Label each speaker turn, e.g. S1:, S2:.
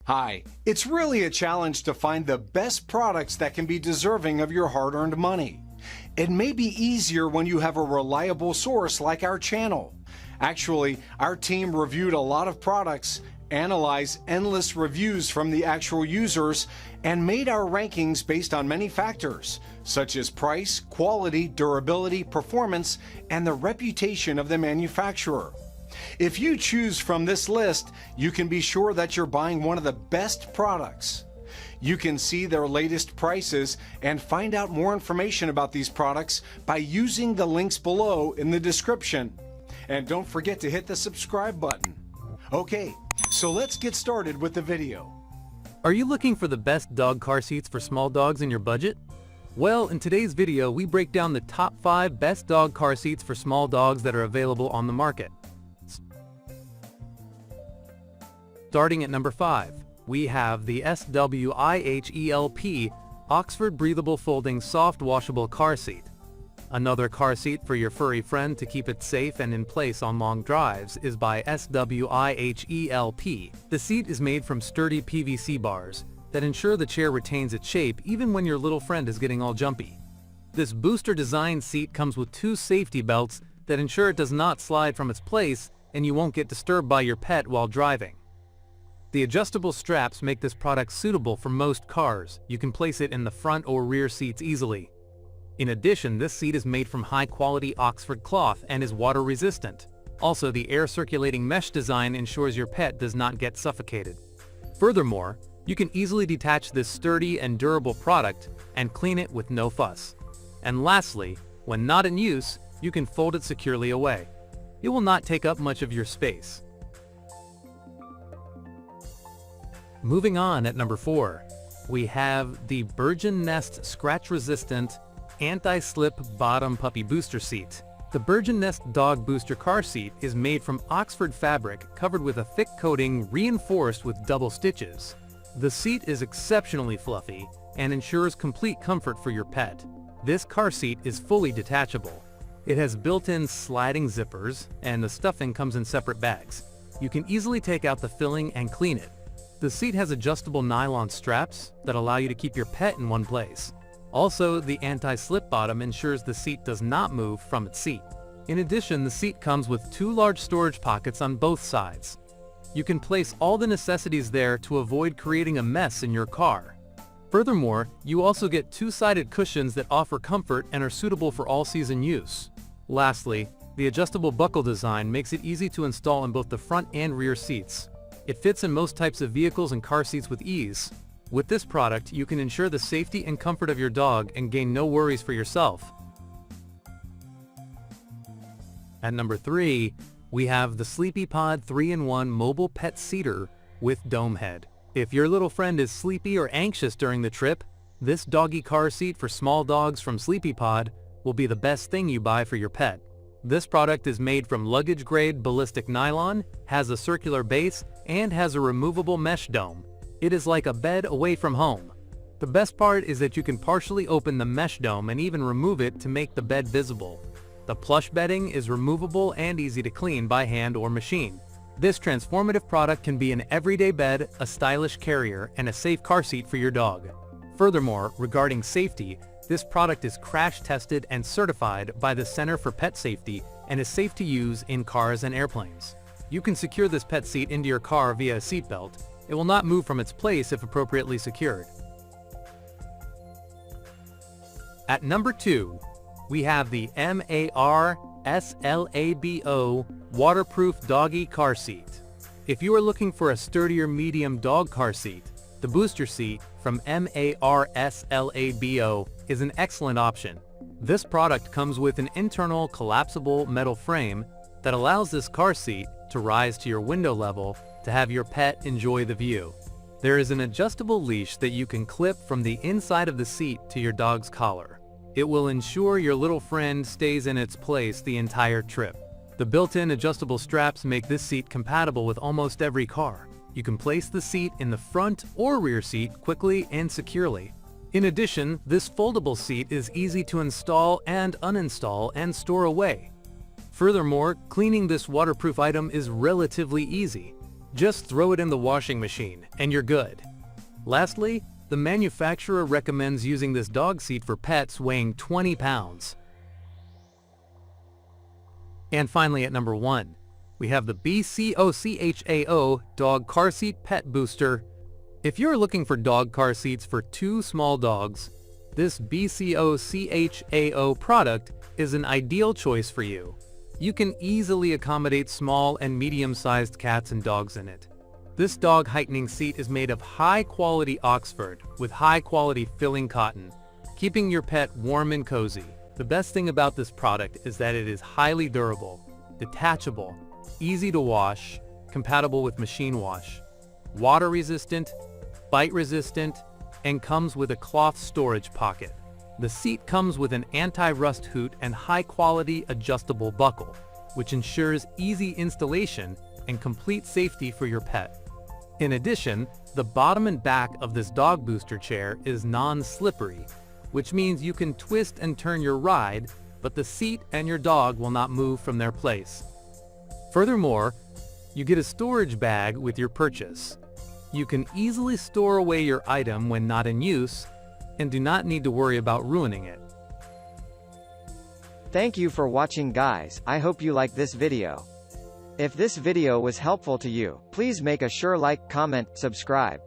S1: Hi, it's really a challenge to find the best products that can be deserving of your hard-earned money. It may be easier when you have a reliable source like our channel. Actually, our team reviewed a lot of products, analyzed endless reviews from the actual users, and made our rankings based on many factors, such as price, quality, durability, performance, and the reputation of the manufacturer. If you choose from this list, you can be sure that you're buying one of the best products. You can see their latest prices and find out more information about these products by using the links below in the description. And don't forget to hit the subscribe button. Okay, so let's get started with the video.
S2: Are you looking for the best dog car seats for small dogs in your budget? Well, in today's video, we break down the top 5 best dog car seats for small dogs that are available on the market. Starting at number 5, we have the SWIHELP Oxford Breathable Folding Soft Washable Car Seat. Another car seat for your furry friend to keep it safe and in place on long drives is by SWIHELP. The seat is made from sturdy PVC bars that ensure the chair retains its shape even when your little friend is getting all jumpy. This booster design seat comes with 2 safety belts that ensure it does not slide from its place and you won't get disturbed by your pet while driving. The adjustable straps make this product suitable for most cars. You can place it in the front or rear seats easily. In addition, this seat is made from high-quality Oxford cloth and is water-resistant. Also, the air-circulating mesh design ensures your pet does not get suffocated. Furthermore, you can easily detach this sturdy and durable product and clean it with no fuss. And lastly, when not in use, you can fold it securely away. It will not take up much of your space. Moving on at number 4, we have the BurgeonNest scratch-resistant anti-slip bottom puppy booster seat. The BurgeonNest dog booster car seat is made from Oxford fabric covered with a thick coating reinforced with double stitches. The seat is exceptionally fluffy and ensures complete comfort for your pet. This car seat is fully detachable. It has built-in sliding zippers and the stuffing comes in separate bags. You can easily take out the filling and clean it. The seat has adjustable nylon straps that allow you to keep your pet in one place. Also, the anti-slip bottom ensures the seat does not move from its seat. In addition, the seat comes with 2 large storage pockets on both sides. You can place all the necessities there to avoid creating a mess in your car. Furthermore, you also get 2-sided cushions that offer comfort and are suitable for all-season use. Lastly, the adjustable buckle design makes it easy to install in both the front and rear seats. It fits in most types of vehicles and car seats with ease. With this product, you can ensure the safety and comfort of your dog and gain no worries for yourself. At number 3, we have the Sleepypod 3-in-1 Mobile Pet Seater with Dome Head. If your little friend is sleepy or anxious during the trip, this doggy car seat for small dogs from Sleepypod will be the best thing you buy for your pet. This product is made from luggage-grade ballistic nylon, has a circular base, and has a removable mesh dome. It is like a bed away from home. The best part is that you can partially open the mesh dome and even remove it to make the bed visible. The plush bedding is removable and easy to clean by hand or machine. This transformative product can be an everyday bed, a stylish carrier, and a safe car seat for your dog. Furthermore, regarding safety, this product is crash tested and certified by the Center for Pet Safety and is safe to use in cars and airplanes. You can secure this pet seat into your car via a seatbelt. It will not move from its place if appropriately secured. At number 2, we have the MARSLABO Waterproof Doggy Car Seat. If you are looking for a sturdier medium dog car seat, the booster seat from MARSLABO is an excellent option. This product comes with an internal collapsible metal frame that allows this car seat to rise to your window level to have your pet enjoy the view. There is an adjustable leash that you can clip from the inside of the seat to your dog's collar. It will ensure your little friend stays in its place the entire trip. The built-in adjustable straps make this seat compatible with almost every car. You can place the seat in the front or rear seat quickly and securely. In addition, this foldable seat is easy to install and uninstall and store away. Furthermore, cleaning this waterproof item is relatively easy. Just throw it in the washing machine, and you're good. Lastly, the manufacturer recommends using this dog seat for pets weighing 20 pounds. And finally at number 1, we have the BCOCHAO Dog Car Seat Pet Booster. If you're looking for dog car seats for 2 small dogs, this BCOCHAO product is an ideal choice for you. You can easily accommodate small and medium-sized cats and dogs in it. This dog heightening seat is made of high-quality Oxford with high-quality filling cotton, keeping your pet warm and cozy. The best thing about this product is that it is highly durable, detachable, easy to wash, compatible with machine wash, water-resistant, bite-resistant, and comes with a cloth storage pocket. The seat comes with an anti-rust hood and high-quality adjustable buckle, which ensures easy installation and complete safety for your pet. In addition, the bottom and back of this dog booster chair is non-slippery, which means you can twist and turn your ride, but the seat and your dog will not move from their place. Furthermore, you get a storage bag with your purchase. You can easily store away your item when not in use, and do not need to worry about ruining it.
S3: Thank you for watching, guys. I hope you like this video. If this video was helpful to you, please make a sure like, comment, subscribe.